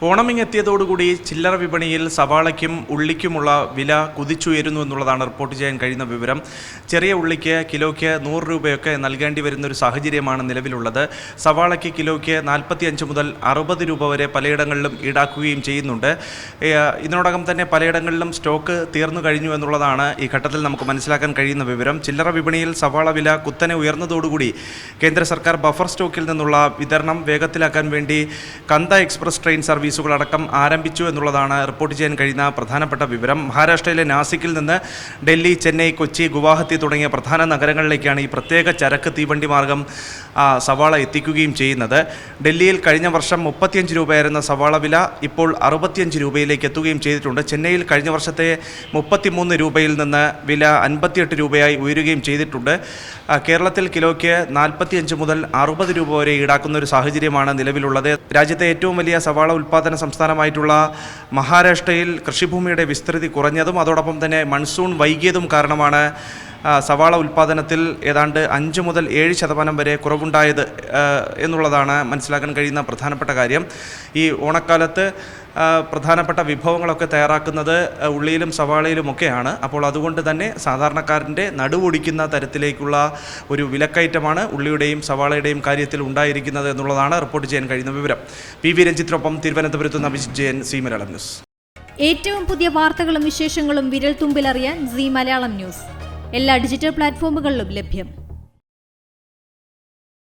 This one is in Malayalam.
ഓണമിങ് എത്തിയതോടുകൂടി ചില്ലറ വിപണിയിൽ സവാളയ്ക്കും ഉള്ളിക്കുമുള്ള വില കുതിച്ചുയരുന്നു എന്നുള്ളതാണ് റിപ്പോർട്ട് ചെയ്യാൻ കഴിയുന്ന വിവരം. ചെറിയ ഉള്ളിക്ക് കിലോയ്ക്ക് 100 രൂപയൊക്കെ നൽകേണ്ടി വരുന്ന ഒരു സാഹചര്യമാണ് നിലവിലുള്ളത്. സവാളയ്ക്ക് കിലോയ്ക്ക് 45 മുതൽ 60 രൂപ വരെ പലയിടങ്ങളിലും ഈടാക്കുകയും ചെയ്യുന്നുണ്ട്. ഇതിനോടകം തന്നെ പലയിടങ്ങളിലും സ്റ്റോക്ക് തീർന്നു കഴിഞ്ഞു എന്നുള്ളതാണ് ഈ ഘട്ടത്തിൽ നമുക്ക് മനസ്സിലാക്കാൻ കഴിയുന്ന വിവരം. ചില്ലറ വിപണിയിൽ സവാള വില കുത്തനെ ഉയർന്നതോടുകൂടി കേന്ദ്ര സർക്കാർ ബഫർ സ്റ്റോക്കിൽ നിന്നുള്ള വിതരണം വേഗത്തിലാക്കാൻ വേണ്ടി കന്ത എക്സ്പ്രസ് ട്രെയിൻ സർവീസുകളടക്കം ആരംഭിച്ചു എന്നുള്ളതാണ് റിപ്പോർട്ട് ചെയ്യാൻ കഴിയുന്ന പ്രധാനപ്പെട്ട വിവരം. മഹാരാഷ്ട്രയിലെ നാസിക്കിൽ നിന്ന് ഡൽഹി, ചെന്നൈ, കൊച്ചി, ഗുവാഹത്തി തുടങ്ങിയ പ്രധാന നഗരങ്ങളിലേക്കാണ് ഈ പ്രത്യേക ചരക്ക് തീവണ്ടി മാർഗം സവാള എത്തിക്കുകയും ചെയ്യുന്നത്. ഡൽഹിയിൽ കഴിഞ്ഞ വർഷം 35 രൂപയായിരുന്ന സവാള വില ഇപ്പോൾ 65 രൂപയിലേക്ക് എത്തുകയും ചെയ്തിട്ടുണ്ട്. ചെന്നൈയിൽ കഴിഞ്ഞ വർഷത്തെ 33 രൂപയിൽ നിന്ന് വില 58 രൂപയായി ഉയരുകയും ചെയ്തിട്ടുണ്ട്. കേരളത്തിൽ കിലോയ്ക്ക് 45 മുതൽ 60 രൂപ വരെ ഈടാക്കുന്ന ഒരു സാഹചര്യമാണ് നിലവിലുള്ളത്. രാജ്യത്തെ ഏറ്റവും വലിയ സവാള ഉൽപ്പാദന സംസ്ഥാനമായിട്ടുള്ള മഹാരാഷ്ട്രയിൽ കൃഷിഭൂമിയുടെ വിസ്തൃതി കുറഞ്ഞതും അതോടൊപ്പം തന്നെ മൺസൂൺ വൈകിയതും കാരണമാണ് സവാള ഉൽപ്പാദനത്തിൽ ഏതാണ്ട് 5 മുതൽ 7% വരെ കുറവുണ്ടായത് എന്നുള്ളതാണ് മനസ്സിലാക്കാൻ കഴിയുന്ന പ്രധാനപ്പെട്ട കാര്യം. ഈ ഓണക്കാലത്ത് പ്രധാനപ്പെട്ട വിഭവങ്ങളൊക്കെ തയ്യാറാക്കുന്നത് ഉള്ളിയിലും സവാളയിലുമൊക്കെയാണ്. അപ്പോൾ അതുകൊണ്ട് തന്നെ സാധാരണക്കാരൻ്റെ നടുവൊടിക്കുന്ന തരത്തിലേക്കുള്ള ഒരു വിലക്കയറ്റമാണ് ഉള്ളിയുടെയും സവാളയുടെയും കാര്യത്തിൽ ഉണ്ടായിരിക്കുന്നത് എന്നുള്ളതാണ് റിപ്പോർട്ട് ചെയ്യാൻ കഴിയുന്ന വിവരം. PV രഞ്ജിത്തിനൊപ്പം തിരുവനന്തപുരത്ത് നിന്ന് അഭിജിത്ത് ജയൻ, സി മലയാളം ന്യൂസ്. ഏറ്റവും പുതിയ വാർത്തകളും വിശേഷങ്ങളും വിരൽ തുമ്പിലറിയാൻ സി മലയാളം ന്യൂസ് എല്ലാ ഡിജിറ്റൽ പ്ലാറ്റ്ഫോമുകളിലും ലഭ്യം.